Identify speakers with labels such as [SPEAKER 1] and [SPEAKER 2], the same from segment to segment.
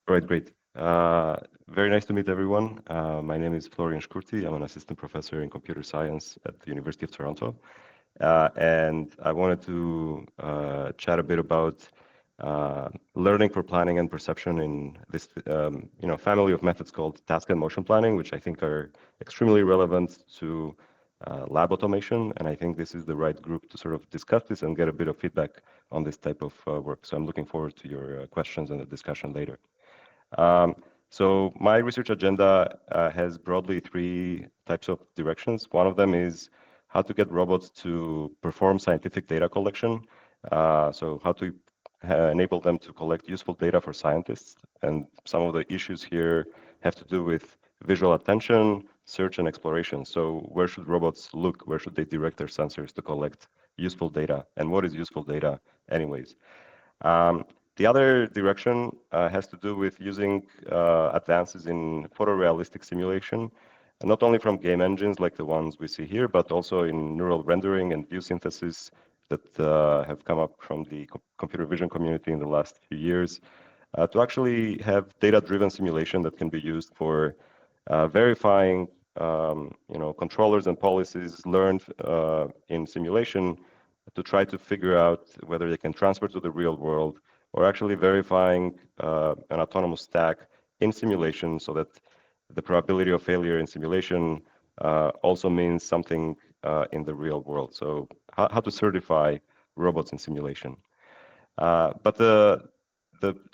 [SPEAKER 1] All right, great. Very nice to meet everyone. My name is Florian Shkurti. I'm an assistant professor in computer science at the University of Toronto. And I wanted to chat a bit about learning for planning and perception in this family of methods called task and motion planning, which I think are extremely relevant to lab automation. And I think this is the right group to sort of discuss this and get a bit of feedback on this type of work. So I'm looking forward to your questions and the discussion later. So my research agenda has broadly three types of directions. One of them is how to get robots to perform scientific data collection. So how to enable them to collect useful data for scientists. And some of the issues here have to do with visual attention, search, and exploration. So where should robots look? Where should they direct their sensors to collect useful data? And what is useful data anyways? The other direction has to do with using advances in photorealistic simulation, not only from game engines like the ones we see here, but also in neural rendering and view synthesis that have come up from the computer vision community in the last few years, to actually have data-driven simulation that can be used for verifying controllers and policies learned in simulation to try to figure out whether they can transfer to the real world, or actually verifying an autonomous stack in simulation so that the probability of failure in simulation also means something in the real world. So how to certify robots in simulation. But the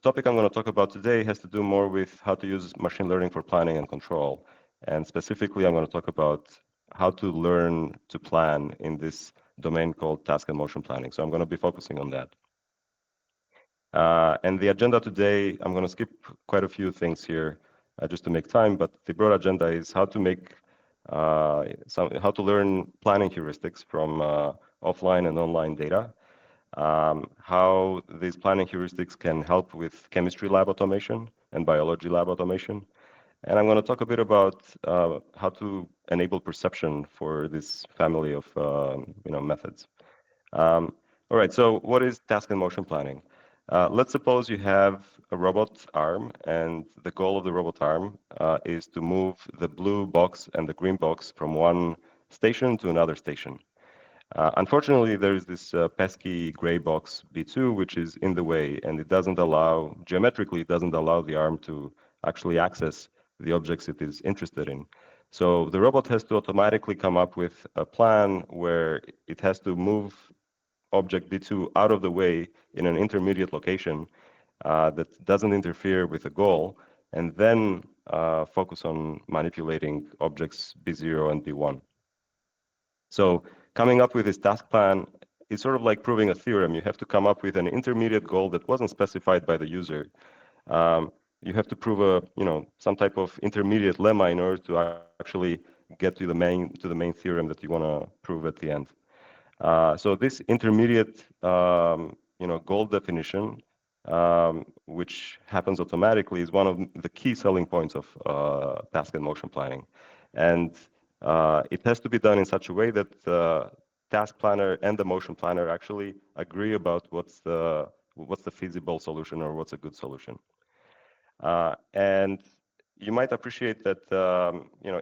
[SPEAKER 1] topic I'm going to talk about today has to do more with how to use machine learning for planning and control. And specifically, I'm going to talk about how to learn to plan in this domain called task and motion planning. So I'm going to be focusing on that. And the agenda today, I'm going to skip quite a few things here just to make time, but the broad agenda is how to make how to learn planning heuristics from offline and online data, how these planning heuristics can help with chemistry lab automation and biology lab automation. And I'm going to talk a bit about how to enable perception for this family of methods. All right, so what is task and motion planning? Let's suppose you have a robot arm, and the goal of the robot arm is to move the blue box and the green box from one station to another station. Unfortunately, there is this pesky gray box B2, which is in the way, and it doesn't allow, geometrically, it doesn't allow the arm to actually access the objects it is interested in. So the robot has to automatically come up with a plan where it has to move object B2 out of the way in an intermediate location that doesn't interfere with the goal, and then focus on manipulating objects B0 and B1. So coming up with this task plan is sort of like proving a theorem. You have to come up with an intermediate goal that wasn't specified by the user. You have to prove some type of intermediate lemma in order to actually get to the main theorem that you want to prove at the end. So this intermediate goal definition, which happens automatically, is one of the key selling points of task and motion planning. And it has to be done in such a way that the task planner and the motion planner actually agree about what's the feasible solution or what's a good solution. And you might appreciate that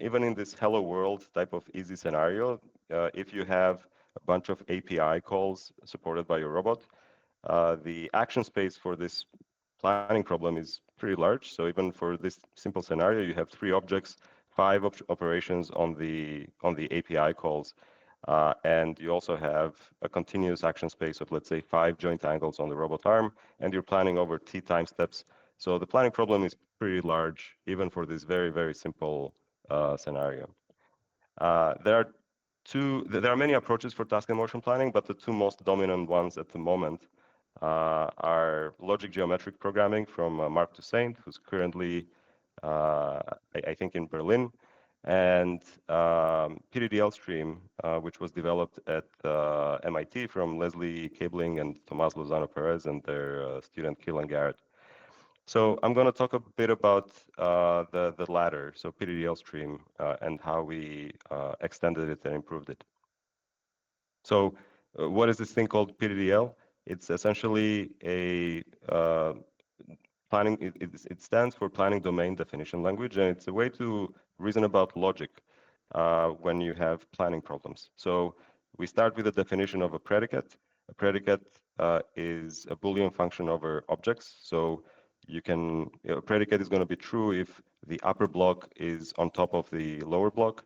[SPEAKER 1] even in this hello world type of easy scenario, if you have a bunch of API calls supported by your robot, the action space for this planning problem is pretty large. So even for this simple scenario, you have 3 objects, 5 operations on the API calls, and you also have a continuous action space of, let's say, 5 joint angles on the robot arm, and you're planning over t time steps. So the planning problem is pretty large, even for this very, very simple scenario. There are many approaches for task and motion planning, but the 2 most dominant ones at the moment are logic geometric programming from Marc Toussaint, who's currently, I think, in Berlin, and PDDL stream, which was developed at MIT from Leslie Cabling and Tomás Lozano Perez and their student Keelan Garrett. So I'm going to talk a bit about the latter, so PDDL stream, and how we extended it and improved it. So what is this thing called PDDL? It's essentially a planning. It stands for Planning Domain Definition Language, and it's a way to reason about logic when you have planning problems. So we start with a definition of a predicate. A predicate is a Boolean function over objects. So a predicate is going to be true if the upper block is on top of the lower block.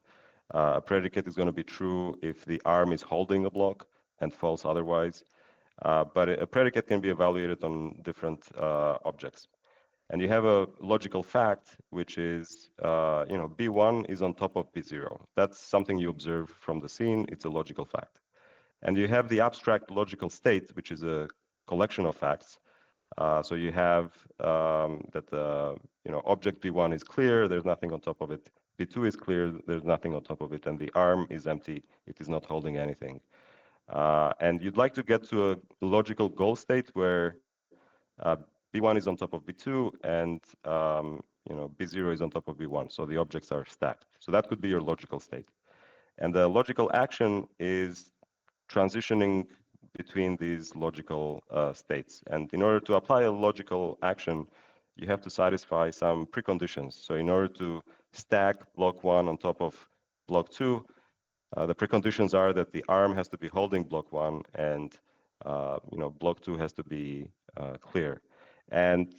[SPEAKER 1] A predicate is going to be true if the arm is holding a block, and false otherwise. But a predicate can be evaluated on different objects. And you have a logical fact, which is, B1 is on top of B0. That's something you observe from the scene. It's a logical fact. And you have the abstract logical state, which is a collection of facts. So you have that object B1 is clear, there's nothing on top of it. B2 is clear, there's nothing on top of it, and the arm is empty, it is not holding anything. And you'd like to get to a logical goal state where B1 is on top of B2 and B0 is on top of B1. So the objects are stacked. So that could be your logical state. And the logical action is transitioning between these logical states. And in order to apply a logical action, you have to satisfy some preconditions. So in order to stack block 1 on top of block 2, the preconditions are that the arm has to be holding block 1 and block 2 has to be clear. And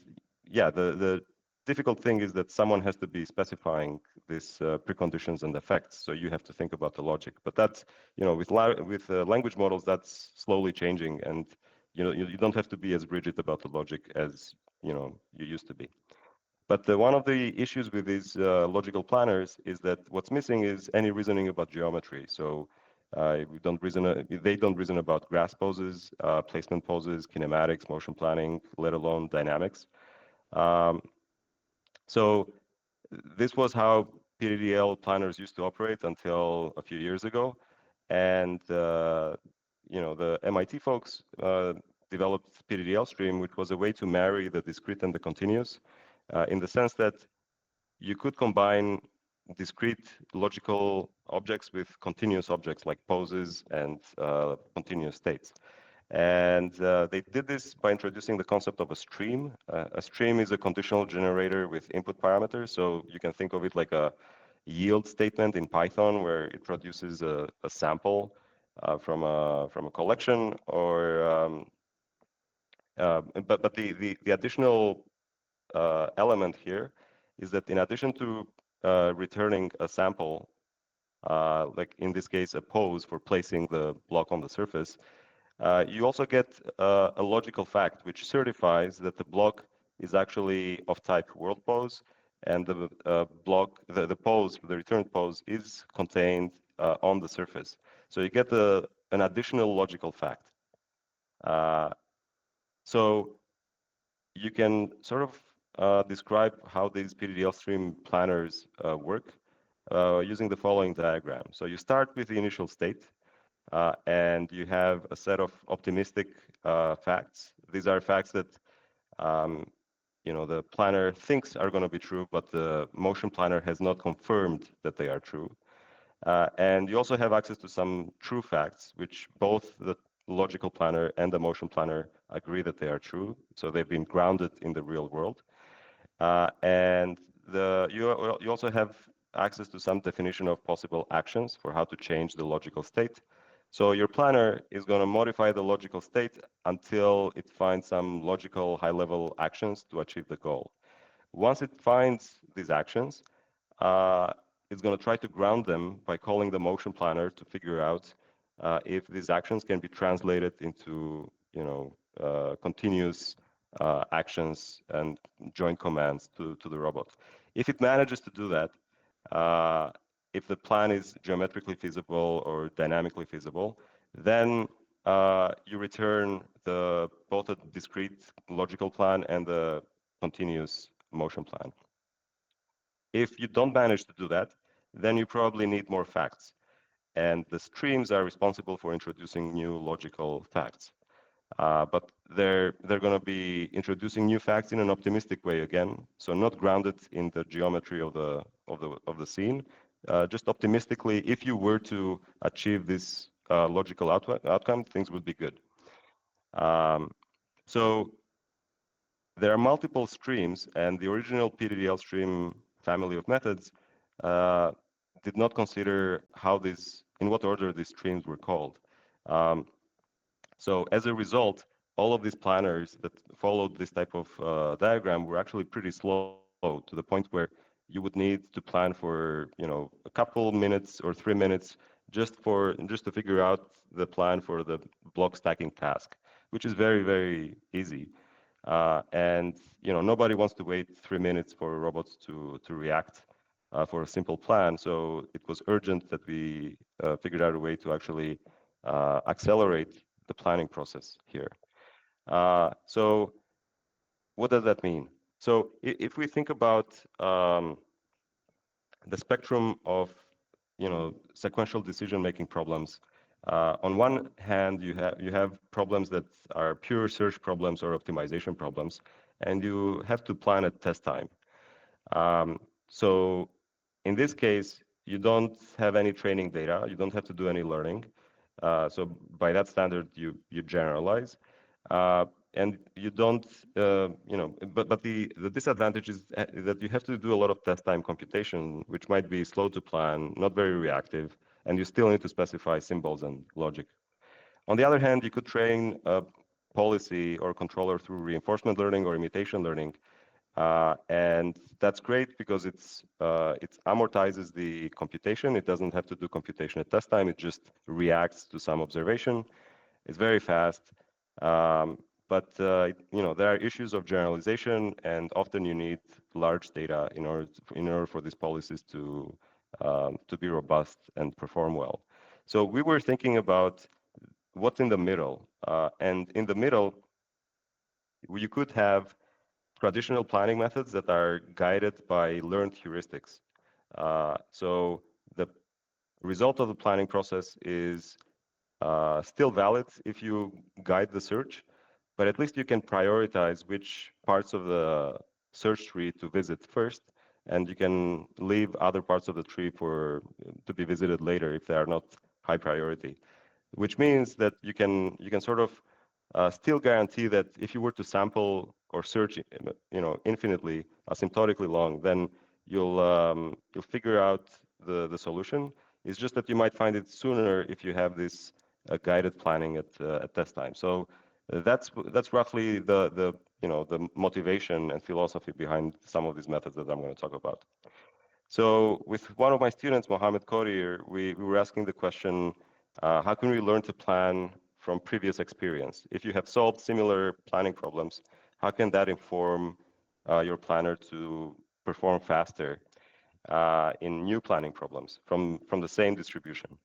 [SPEAKER 1] yeah, the difficult thing is that someone has to be specifying these preconditions and effects. So you have to think about the logic. But that's, with language models, that's slowly changing. And, you don't have to be as rigid about the logic as, you used to be. But one of the issues with these logical planners is that what's missing is any reasoning about geometry. So they don't reason about grass poses, placement poses, kinematics, motion planning, let alone dynamics. So this was how PDDL planners used to operate until a few years ago. And the MIT folks developed PDDL stream, which was a way to marry the discrete and the continuous, in the sense that you could combine discrete logical objects with continuous objects like poses and continuous states. And they did this by introducing the concept of a stream. A stream is a conditional generator with input parameters. So you can think of it like a yield statement in Python, where it produces a sample from a collection, or but the additional element here is that in addition to returning a sample, like in this case a pose for placing the block on the surface, you also get a logical fact which certifies that the block is actually of type world pose, and the block, the pose, the returned pose, is contained on the surface. So you get an additional logical fact. So you can sort of describe how these PDDL stream planners work using the following diagram. So you start with the initial state, and you have a set of optimistic facts. These are facts that the planner thinks are going to be true, but the motion planner has not confirmed that they are true. And you also have access to some true facts, which both the logical planner and the motion planner agree that they are true. So they've been grounded in the real world. And you also have access to some definition of possible actions for how to change the logical state. So your planner is going to modify the logical state until it finds some logical high-level actions to achieve the goal. Once it finds these actions, it's going to try to ground them by calling the motion planner to figure out if these actions can be translated into continuous actions and joint commands to the robot. If it manages to do that, if the plan is geometrically feasible or dynamically feasible, then you return both a discrete logical plan and the continuous motion plan. If you don't manage to do that, then you probably need more facts. And the streams are responsible for introducing new logical facts. But they're going to be introducing new facts in an optimistic way again, so not grounded in the geometry of the scene. Just optimistically, if you were to achieve this logical outcome, things would be good. So there are multiple streams, and the original PDDL stream family of methods uh, did not consider how these, in what order these streams were called. Um, so as a result, all of these planners that followed this type of diagram were actually pretty slow to the point where you would need to plan for, a couple minutes or 3 minutes just to figure out the plan for the block stacking task, which is very, very easy. And nobody wants to wait 3 minutes for robots to react for a simple plan. So it was urgent that we figured out a way to actually accelerate the planning process here. So what does that mean? So if we think about the spectrum of sequential decision-making problems, on one hand, you have problems that are pure search problems or optimization problems, and you have to plan at test time. So in this case, you don't have any training data. You don't have to do any learning. So by that standard, you generalize, uh, and you don't, but the disadvantage is that you have to do a lot of test time computation, which might be slow to plan, not very reactive, and you still need to specify symbols and logic. On the other hand, you could train a policy or controller through reinforcement learning or imitation learning, and that's great because it amortizes the computation. It doesn't have to do computation at test time. It just reacts to some observation. It's very fast. But there are issues of generalization, and often you need large data in order for these policies to be robust and perform well. So we were thinking about what's in the middle, and in the middle, you could have traditional planning methods that are guided by learned heuristics. So the result of the planning process is still valid if you guide the search, but at least you can prioritize which parts of the search tree to visit first, and you can leave other parts of the tree to be visited later if they are not high priority, which means that you can sort of still guarantee that if you were to sample or search, infinitely, asymptotically long, then you'll figure out the solution. It's just that you might find it sooner if you have this guided planning at test time. So that's roughly the motivation and philosophy behind some of these methods that I'm going to talk about. So with one of my students, Mohammed Korir, we were asking the question, how can we learn to plan from previous experience? If you have solved similar planning problems, how can that inform your planner to perform faster in new planning problems from the same distribution?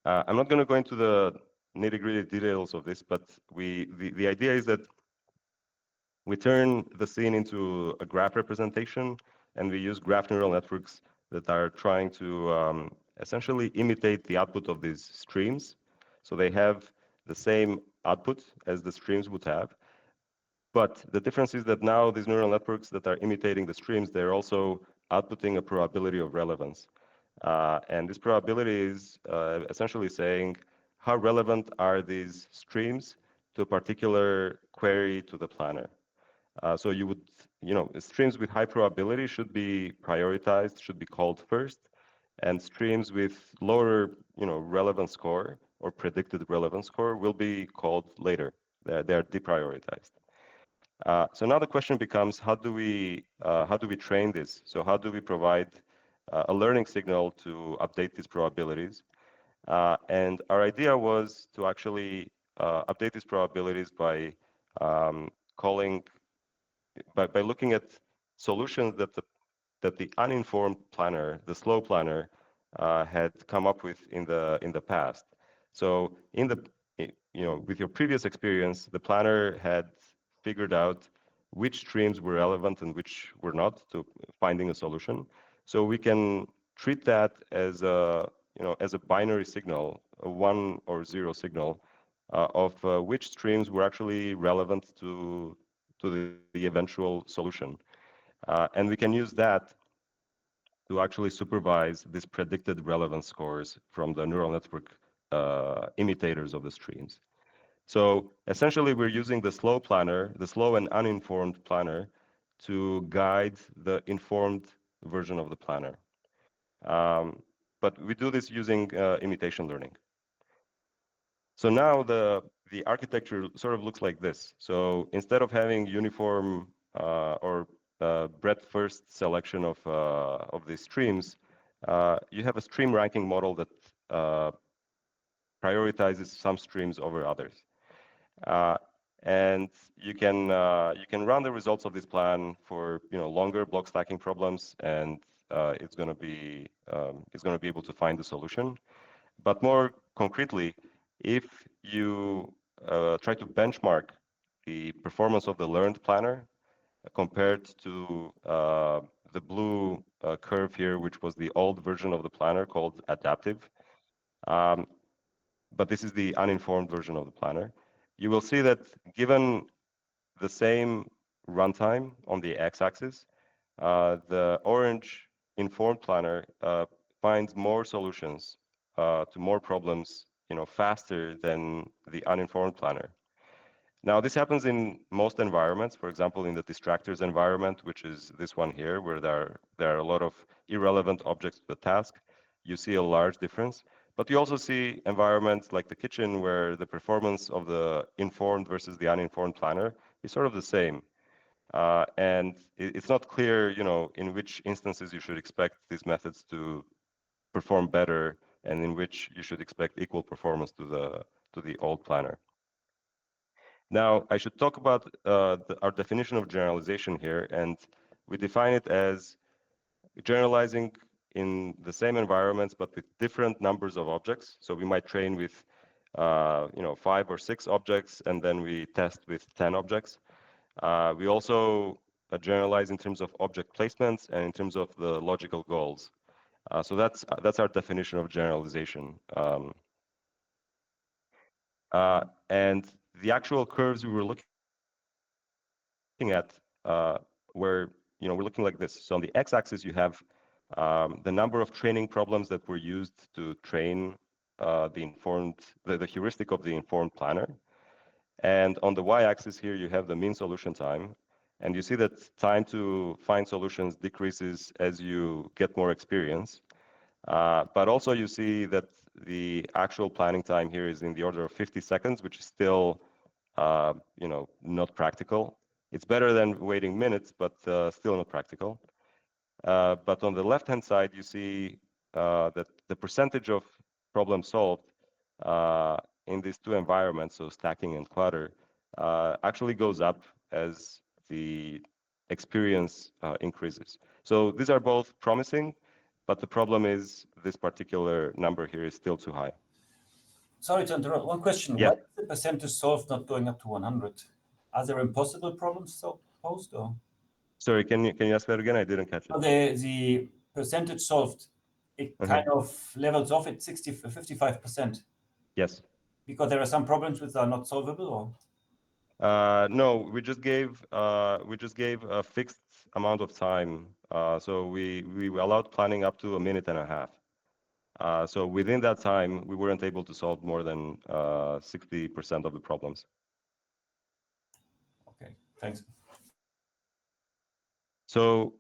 [SPEAKER 1] I'm not going to go into the nitty-gritty details of this, but the idea is that we turn the scene into a graph representation, and we use graph neural networks that are trying to essentially imitate the output of these streams. So they have the same output as the streams would have. But the difference is that now these neural networks that are imitating the streams, they're also outputting a probability of relevance. And this probability is essentially saying how relevant are these streams to a particular query to the planner. So streams with high probability should be prioritized, should be called first, and streams with lower, relevance score or predicted relevance score will be called later. They're deprioritized. So now the question becomes, how do we train this? So how do we provide a learning signal to update these probabilities? And our idea was to actually update these probabilities calling by looking at solutions that the uninformed planner, the slow planner, had come up with in the past. So with your previous experience, the planner had figured out which streams were relevant and which were not to finding a solution. So we can treat that as a binary signal, a one or zero signal of which streams were actually relevant to the eventual solution. And we can use that to actually supervise these predicted relevance scores from the neural network imitators of the streams. So essentially, we're using the slow planner, the slow and uninformed planner, to guide the informed version of the planner. Um, but we do this using imitation learning. So now the architecture sort of looks like this. So instead of having uniform or breadth first selection of these streams, you have a stream ranking model that uh, prioritizes some streams over others. Uh, and you can run the results of this plan for longer block stacking problems, and it's going to be able to find the solution. But more concretely, if you try to benchmark the performance of the learned planner compared to the blue curve here, which was the old version of the planner called adaptive, um, but this is the uninformed version of the planner, you will see that given the same runtime on the x-axis, the orange informed planner finds more solutions to more problems, faster than the uninformed planner. Now, this happens in most environments. For example, in the distractors environment, which is this one here, where there are a lot of irrelevant objects to the task, you see a large difference. But you also see environments like the kitchen, where the performance of the informed versus the uninformed planner is sort of the same. And it's not clear, in which instances you should expect these methods to perform better, and in which you should expect equal performance to the old planner. Now, I should talk about our definition of generalization here, and we define it as generalizing in the same environments, but with different numbers of objects. So we might train with 5 or 6 objects, and then we test with 10 objects. We also generalize in terms of object placements and in terms of the logical goals. So that's our definition of generalization. And the actual curves we were looking at we're looking like this. So on the x-axis, you have the number of training problems that were used to train the heuristic of the informed planner. And on the y-axis here, you have the mean solution time. And you see that time to find solutions decreases as you get more experience. But also you see that the actual planning time here is in the order of 50 seconds, which is still, not practical. It's better than waiting minutes, but still not practical. But on the left-hand side, you see that the percentage of problems solved in these two environments, so stacking and clutter, actually goes up as the experience increases. So these are both promising, but the problem is this particular number here is still too high.
[SPEAKER 2] Sorry to interrupt. One question.
[SPEAKER 1] Yeah.
[SPEAKER 2] Why is the percentage solved not going up to 100? Are there impossible problems posed, or?
[SPEAKER 1] Sorry, can you ask that again? I didn't catch it.
[SPEAKER 2] The percentage solved, it kind of levels off at 55%.
[SPEAKER 1] Yes.
[SPEAKER 2] Because there are some problems which are not solvable, or?
[SPEAKER 1] No, we just gave a fixed amount of time. So we allowed planning up to a minute and a half. So within that time, we weren't able to solve more than 60% of the problems.
[SPEAKER 2] Okay, thanks.
[SPEAKER 1] So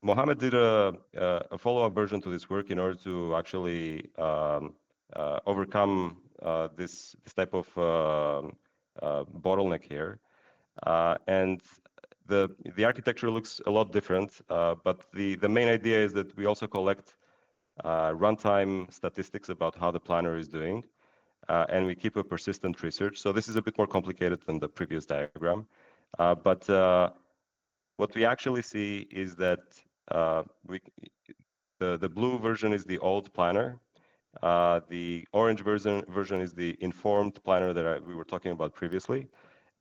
[SPEAKER 1] Mohammed did a follow-up version to this work in order to actually overcome this type of bottleneck here. And the architecture looks a lot different, but the main idea is that we also collect runtime statistics about how the planner is doing, and we keep a persistent research. So this is a bit more complicated than the previous diagram, but what we actually see is that the blue version is the old planner. The orange version is the informed planner that we were talking about previously.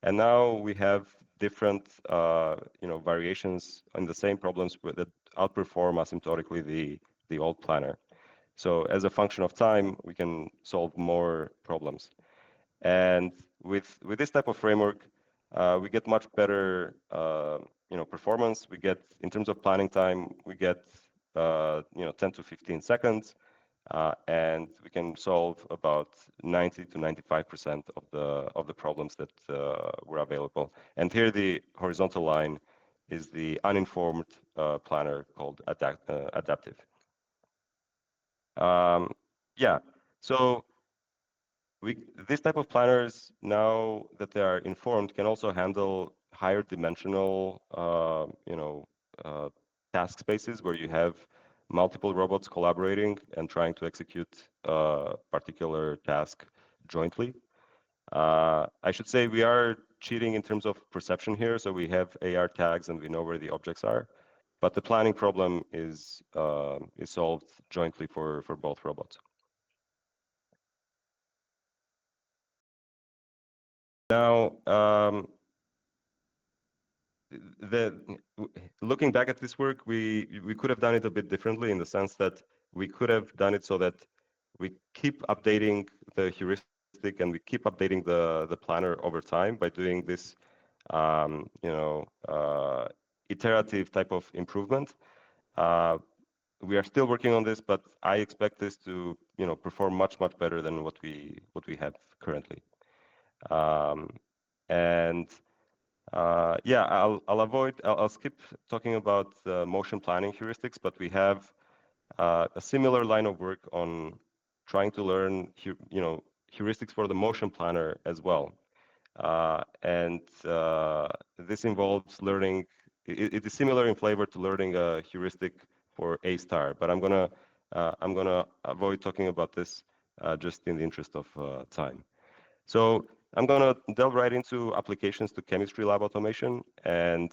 [SPEAKER 1] And now we have different variations on the same problems that outperform asymptotically the old planner. So as a function of time, we can solve more problems. And with this type of framework, we get much better performance. We get, in terms of planning time, we get 10 to 15 seconds. and we can solve about 90 to 95% of the problems that were available. And here the horizontal line is the uninformed planner called adaptive. Yeah, so this type of planners, now that they are informed, can also handle higher dimensional, task spaces where you have multiple robots collaborating and trying to execute a particular task jointly. I should say we are cheating in terms of perception here, so we have AR tags and we know where the objects are, but the planning problem is solved jointly for both robots. Now, looking back at this work, we could have done it a bit differently in the sense that we could have done it so that we keep updating the heuristic and we keep updating the planner over time by doing this, iterative type of improvement. We are still working on this, but I expect this to, perform much better than what we have currently. And yeah, I'll skip talking about motion planning heuristics, but we have a similar line of work on trying to learn, heuristics for the motion planner as well. And this involves learning, it is similar in flavor to learning a heuristic for A star, but I'm gonna avoid talking about this just in the interest of time. So I'm gonna delve right into applications to chemistry lab automation, and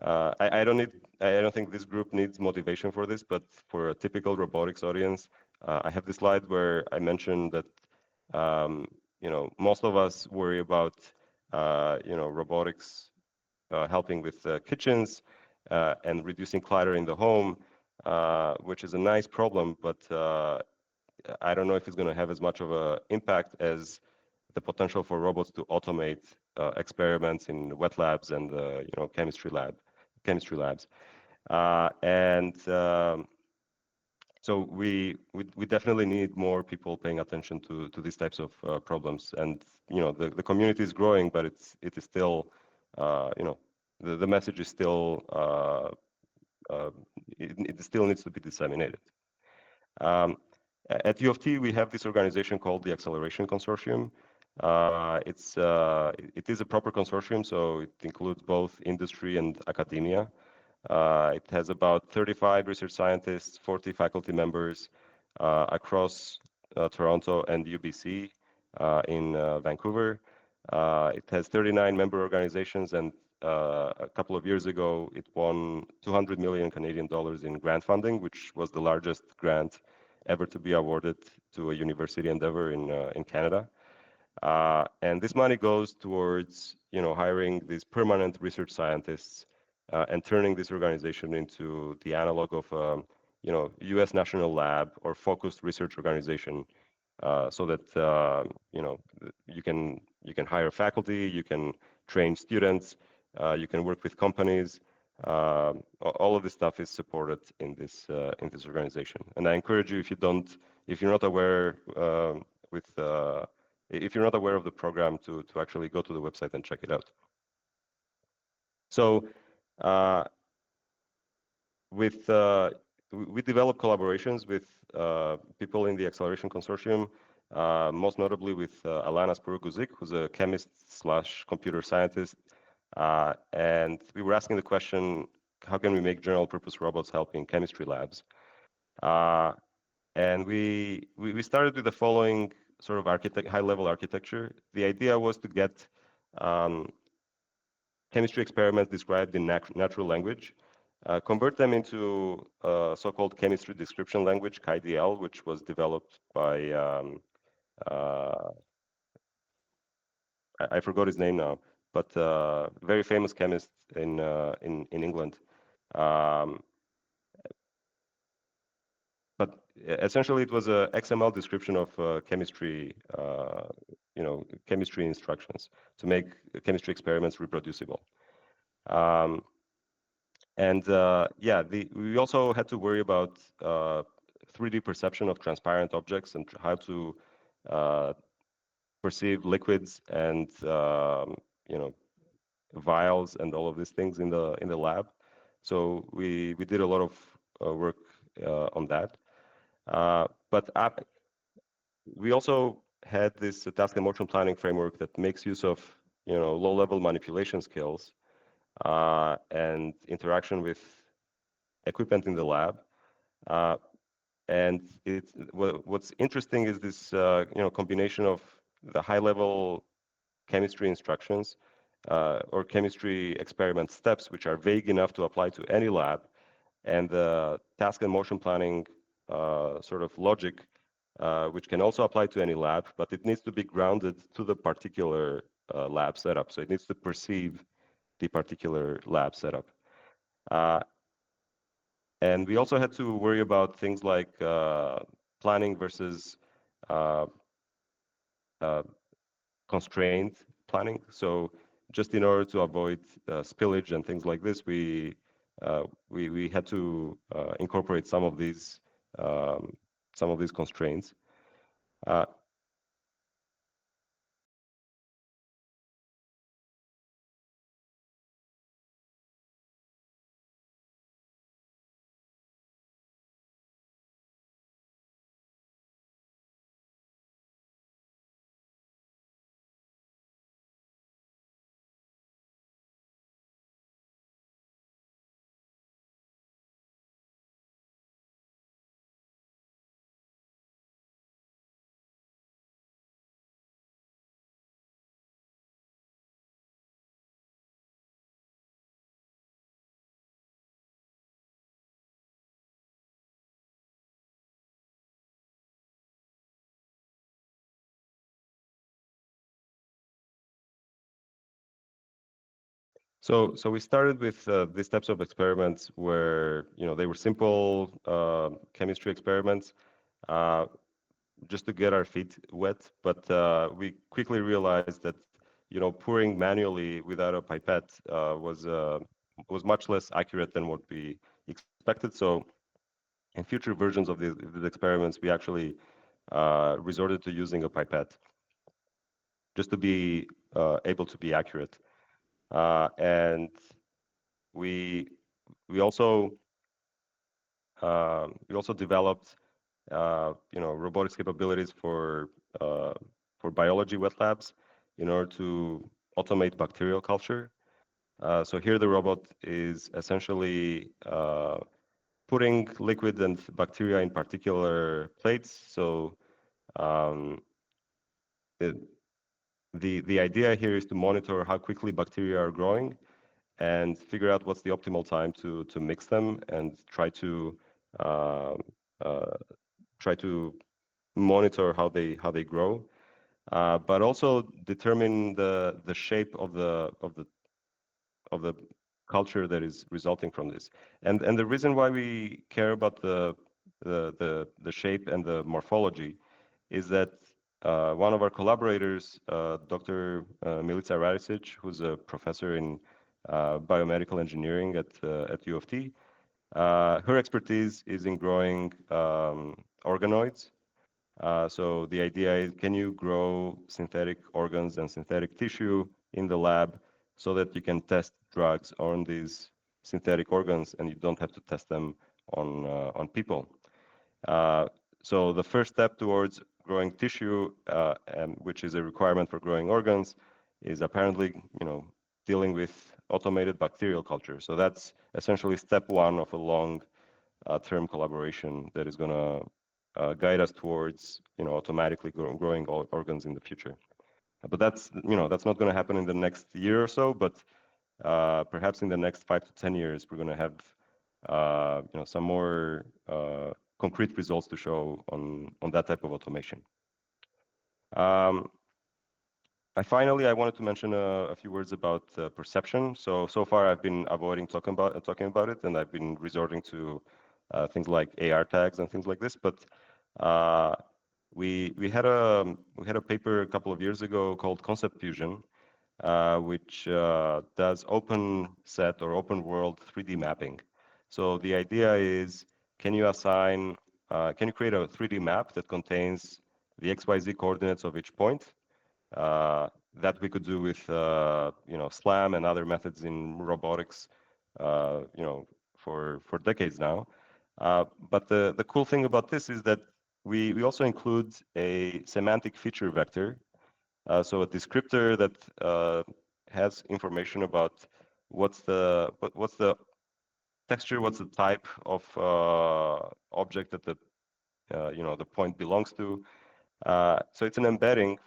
[SPEAKER 1] I don't think this group needs motivation for this, but for a typical robotics audience, I have this slide where I mentioned that most of us worry about robotics helping with kitchens and reducing clutter in the home, which is a nice problem, but I don't know if it's going to have as much of an impact as the potential for robots to automate experiments in wet labs and chemistry labs. And so we definitely need more people paying attention to these types of problems. And the community is growing, but it is still the message is still it still needs to be disseminated. At U of T, we have this organization called the Acceleration Consortium. It is a proper consortium, so it includes both industry and academia. It has about 35 research scientists, 40 faculty members across Toronto and UBC in Vancouver. It has 39 member organizations, and a couple of years ago, it won 200 million Canadian dollars in grant funding, which was the largest grant ever to be awarded to a university endeavor in Canada. And this money goes towards hiring these permanent research scientists and turning this organization into the analog of U.S. national lab or focused research organization, so that you can hire faculty, you can train students, you can work with companies. All of this stuff is supported in this organization. And I encourage you, if you're not aware with if you're not aware of the program, to actually go to the website and check it out. So we develop collaborations with people in the Acceleration Consortium, most notably with Alana Spurguzik, who's a chemist / computer scientist. And we were asking the question, how can we make general purpose robots help in chemistry labs? And we started with the following sort of high-level architecture. The idea was to get chemistry experiments described in natural language, convert them into so-called chemistry description language, KDL, which was developed by I forgot his name now, but very famous chemist in England. But essentially, it was a XML description of chemistry, chemistry instructions to make chemistry experiments reproducible. And yeah, we also had to worry about 3D perception of transparent objects and how to uh, perceive liquids and you know, vials and all of these things in the lab. So we did a lot of work on that. But we also had this task and motion planning framework that makes use of, you know, low-level manipulation skills and interaction with equipment in the lab. Uh, and what's interesting is this, you know, combination of the high-level chemistry instructions or chemistry experiment steps, which are vague enough to apply to any lab, and the task and motion planning sort of logic, which can also apply to any lab, but it needs to be grounded to the particular lab setup. So it needs to perceive the particular lab setup. Uh, and we also had to worry about things like planning versus uh, uh, constrained planning. So just in order to avoid spillage and things like this, we had to incorporate um, some of these constraints. Uh, so we started with these types of experiments where, you know, they were simple chemistry experiments, uh, just to get our feet wet. But we quickly realized that, you know, pouring manually without a pipette was much less accurate than what we expected. So in future versions of these experiments, we actually resorted to using a pipette just to be able to be accurate. And we we also we also developed you know, robotics capabilities uh, for biology wet labs in order to automate bacterial culture. So here the robot is essentially putting liquid and bacteria in particular plates. So um, the, the idea here is to monitor how quickly bacteria are growing and figure out what's the optimal time to mix them and uh, uh, try to monitor how they grow, but also determine the shape of the culture that is resulting from this. And the reason why we care about the shape and the morphology is that one of our collaborators, Dr. Milica Radicic, who's a professor in biomedical engineering at U of T, her expertise is in growing organoids. So the idea is, can you grow synthetic organs and synthetic tissue in the lab so that you can test drugs on these synthetic organs and you don't have to test them on people? Uh, so the first step towards growing tissue, and which is a requirement for growing organs, is apparently, you know, dealing with automated bacterial culture. So that's essentially step one of a long term collaboration that is going to guide us towards, you know, automatically growing organs in the future. But that's, you know, that's not going to happen in the next year or so, but perhaps in the next 5 to 10 years, we're going to have, you know, some more concrete results to show on that type of automation. Um, I wanted to mention a few words about perception. So far I've been avoiding talking about it, and I've been resorting to things like AR tags and things like this. But uh, we had a paper a couple of years ago called Concept Fusion, which does open set or open world 3D mapping. So the idea is, can you assign can you create a 3D map that contains the XYZ coordinates of each point? That we could do with SLAM and other methods in robotics, for decades now. But the cool thing about this is that we also include a semantic feature vector, so a descriptor that has information about what's the texture, what's the type of object that the point belongs to. So it's an embedding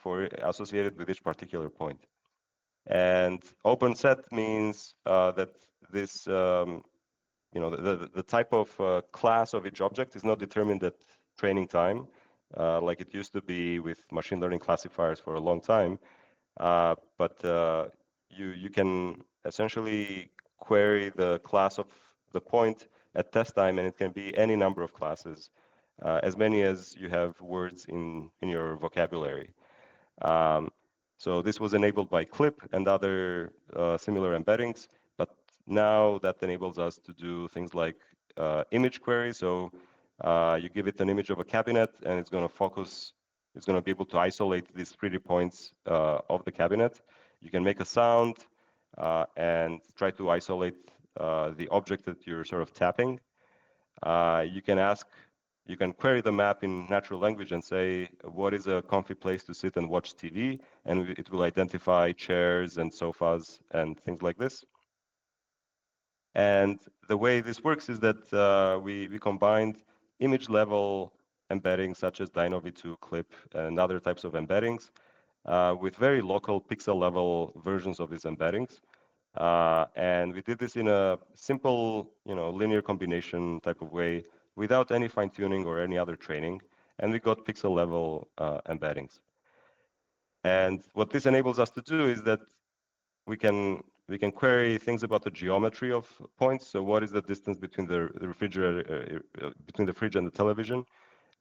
[SPEAKER 1] associated with each particular point. And open set means that this, the type of class of each object is not determined at training time, like it used to be with machine learning classifiers for a long time. But you can essentially query the class of the point at test time, and it can be any number of classes, as many as you have words in your vocabulary. Um, so this was enabled by CLIP and other similar embeddings, but now that enables us to do things like image query. So you give it an image of a cabinet, and it's going to focus. It's going to be able to isolate these 3D points of the cabinet. You can make a sound and try to isolate the object that you're sort of tapping. You can you can query the map in natural language and say, what is a comfy place to sit and watch TV? And it will identify chairs and sofas and things like this. And the way this works is that we combined image level embeddings such as DynoV2, Clip, and other types of embeddings with very local pixel level versions of these embeddings. And we did this in a simple, linear combination type of way without any fine tuning or any other training. And we got pixel level embeddings. And what this enables us to do is that we can query things about the geometry of points. So what is the distance between the refrigerator, between the fridge and the television?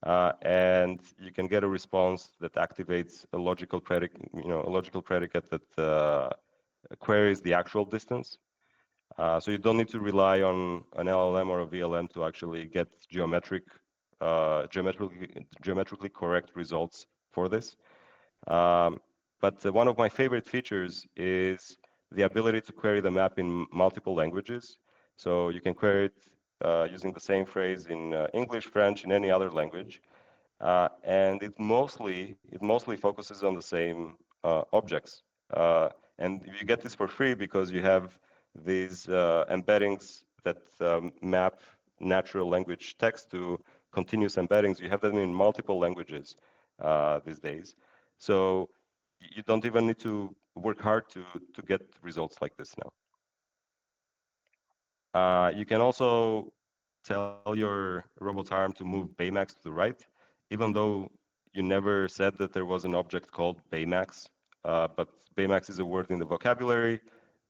[SPEAKER 1] And you can get a response that activates a logical predicate that queries the actual distance. So you don't need to rely on an LLM or a VLM to actually get geometrically correct results for this. But one of my favorite features is the ability to query the map in multiple languages. So you can query it using the same phrase in English, French, and any other language. And it mostly focuses on the same objects. And you get this for free because you have these embeddings that map natural language text to continuous embeddings. You have them in multiple languages these days. So you don't even need to work hard to get results like this now. You can also tell your robot arm to move Baymax to the right, even though you never said that there was an object called Baymax. But Baymax is a word in the vocabulary,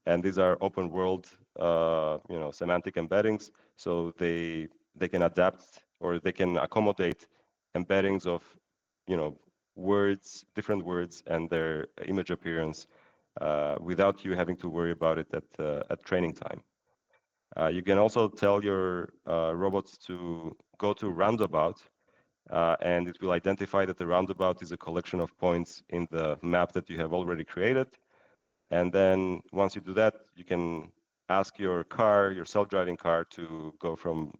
[SPEAKER 1] and these are open world, semantic embeddings. So they can adapt or they can accommodate embeddings of, different words and their image appearance without you having to worry about it at training time. You can also tell your robots to go to roundabout, and it will identify that the roundabout is a collection of points in the map that you have already created. And then once you do that, you can ask your self-driving car to go from,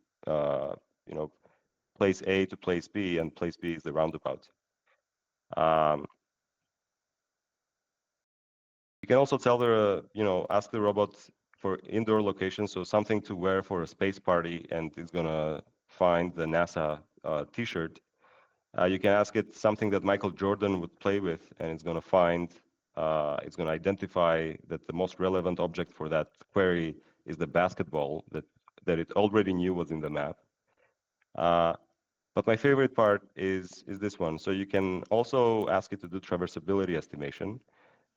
[SPEAKER 1] place A to place B, and place B is the roundabout. Um, you can also tell ask the robot for indoor location, so something to wear for a space party, and it's gonna find the NASA T-shirt. You can ask it something that Michael Jordan would play with, and it's gonna identify that the most relevant object for that query is the basketball that it already knew was in the map. But my favorite part is this one. So you can also ask it to do traversability estimation.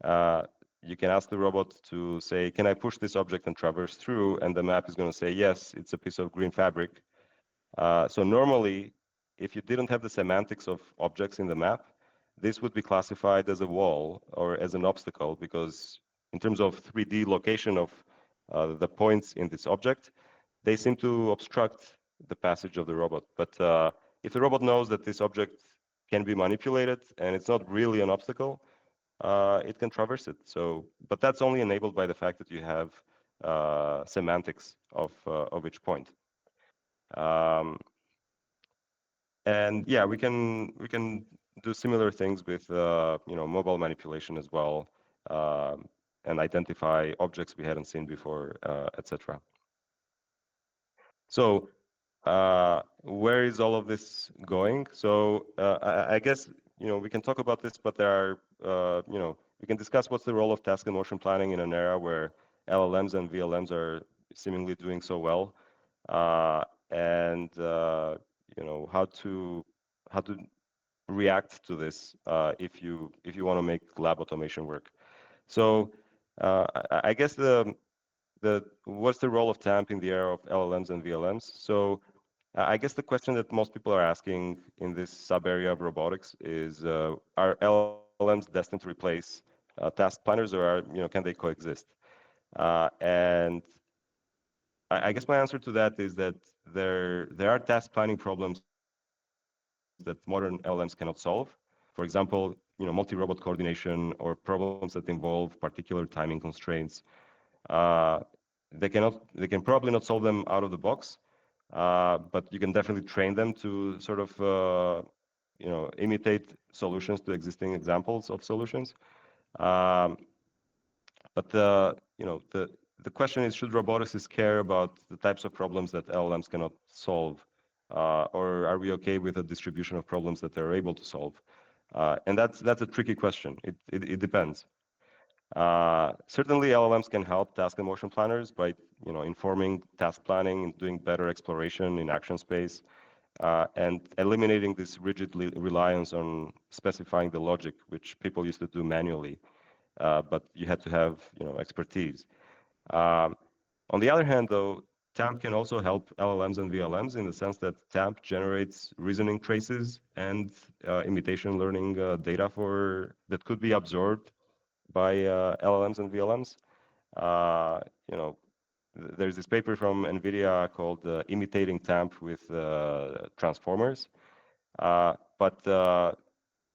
[SPEAKER 1] You can ask the robot to say, can I push this object and traverse through? And the map is going to say, yes, it's a piece of green fabric. So normally, if you didn't have the semantics of objects in the map, this would be classified as a wall or as an obstacle, because in terms of 3D location of the points in this object, they seem to obstruct the passage of the robot. But if the robot knows that this object can be manipulated and it's not really an obstacle, it can traverse it. So, but that's only enabled by the fact that you have semantics of each point. Um, and yeah, we can do similar things with mobile manipulation as well, and identify objects we hadn't seen before, etc. So where is all of this going? So I guess we can talk about this, but there are we can discuss what's the role of task and motion planning in an era where LLMs and VLMs are seemingly doing so well, and how to react to this if you want to make lab automation work. So I guess the what's the role of TAMP in the era of LLMs and VLMs? So I guess the question that most people are asking in this sub area of robotics is, are LLMs destined to replace task planners, or can they coexist? And I guess my answer to that is that there are task planning problems that modern LLMs cannot solve. For example, multi-robot coordination or problems that involve particular timing constraints. Uh, they can probably not solve them out of the box, but you can definitely train them to sort of imitate solutions to existing examples of solutions. Um, but the question is, should roboticists care about the types of problems that LLMs cannot solve, or are we okay with a distribution of problems that they're able to solve? And that's a tricky question. It depends. Certainly, LLMs can help task and motion planners by informing task planning and doing better exploration in action space, and eliminating this rigid reliance on specifying the logic, which people used to do manually, but you had to have expertise. Um, on the other hand, though, TAMP can also help LLMs and VLMs in the sense that TAMP generates reasoning traces and imitation learning data that could be absorbed by LLMs and VLMs. Uh, you know, there's this paper from NVIDIA called "Imitating TAMP with Transformers," but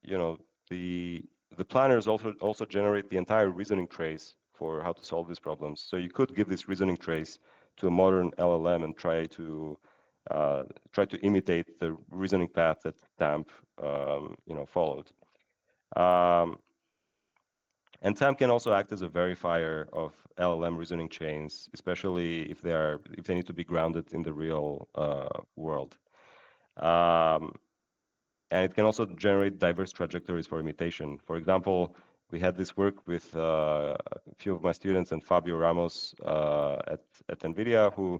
[SPEAKER 1] you know, the the planners also generate the entire reasoning trace for how to solve these problems. So you could give this reasoning trace to a modern LLM and uh, try to imitate the reasoning path that TAMP followed. Um, and TAMP can also act as a verifier of LLM reasoning chains, especially if they need to be grounded in the real world. Um, and it can also generate diverse trajectories for imitation. For example, we had this work with a few of my students and Fabio Ramos at NVIDIA, who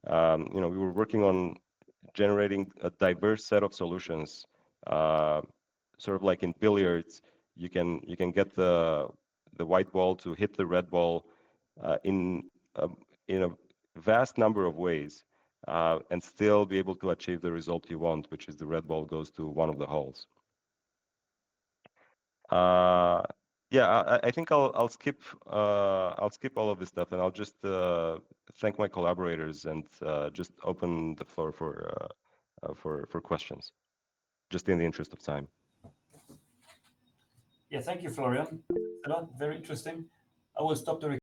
[SPEAKER 1] we were working on generating a diverse set of solutions, uh, sort of like in billiards. You can get the white ball to hit the red ball a, in a vast number of ways, and still be able to achieve the result you want, which is the red ball goes to one of the holes. Uh, yeah, I think I'll skip all of this stuff, and I'll just thank my collaborators and just open the floor for questions, just in the interest of time.
[SPEAKER 2] Yeah, thank you, Florian. A lot, very interesting. I will stop the